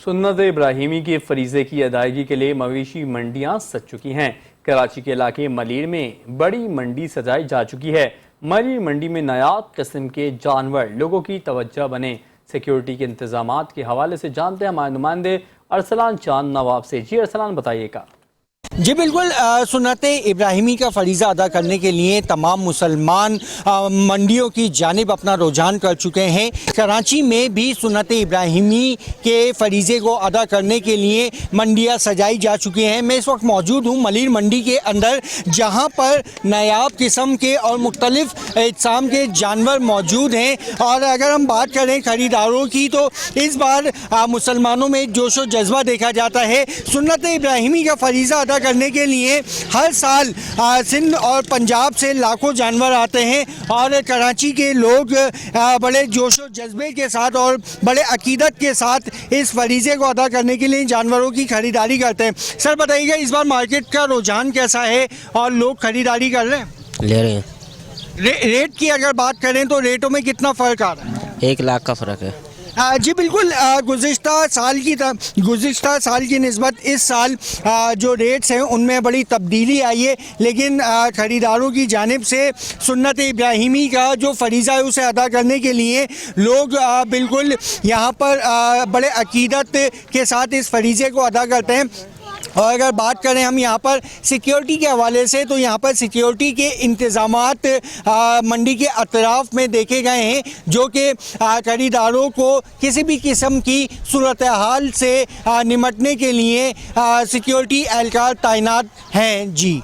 सुन्नत इब्राहिमी के फरीज़े की अदायगी के लिए मवेशी मंडियां सज चुकी हैं। कराची के इलाके मलीर में बड़ी मंडी सजाई जा चुकी है। मलीर मंडी में नायाब किस्म के जानवर लोगों की तवज्जो बने। सिक्योरिटी के इंतजामात के हवाले से जानते हैं हमारे नुमाइंदे अरसलान चांद नवाब से। जी अरसलान, बताइएगा। जी बिल्कुल, सुन्नत इब्राहिमी का फरीज़ा अदा करने के लिए तमाम मुसलमान मंडियों की जानिब अपना रुझान कर चुके हैं। कराची में भी सुन्नत इब्राहिमी के फरीज़े को अदा करने के लिए मंडियां सजाई जा चुकी हैं। मैं इस वक्त मौजूद हूँ मलीर मंडी के अंदर, जहाँ पर नायाब किस्म के और मुख्तलिफ इक़साम के जानवर मौजूद हैं। और अगर हम बात करें ख़रीदारों की, तो इस बार मुसलमानों में जोश व जज्बा देखा जाता है। सुन्नत इब्राहिमी का फरीज़ा अदा करने के लिए हर साल सिंध और पंजाब से लाखों जानवर आते हैं और कराची के लोग बड़े जोश और जज्बे के साथ और बड़े अकीदत के साथ इस फरीज़े को अदा करने के लिए जानवरों की खरीदारी करते हैं। सर बताइएगा, इस बार मार्केट का रुझान कैसा है और लोग खरीदारी कर रहे हैं? ले रहे हैं। रेट की अगर बात करें तो रेटों में कितना फ़र्क आ रहा है? 1 लाख का फ़र्क है। जी बिल्कुल, गुज़िश्ता साल की निस्बत इस साल जो रेट्स हैं उनमें बड़ी तब्दीली आई है, लेकिन ख़रीदारों की जानिब से सुन्नत इब्राहिमी का जो फरीज़ा है उसे अदा करने के लिए लोग बिल्कुल यहाँ पर बड़े अकीदत के साथ इस फरीज़े को अदा करते हैं। और अगर बात करें हम यहाँ पर सिक्योरिटी के हवाले से, तो यहाँ पर सिक्योरिटी के इंतज़ामात मंडी के अतराफ़ में देखे गए हैं, जो कि खरीदारों को किसी भी किस्म की सूरत हाल से निमटने के लिए सिक्योरिटी एहलकार तैनात हैं। जी।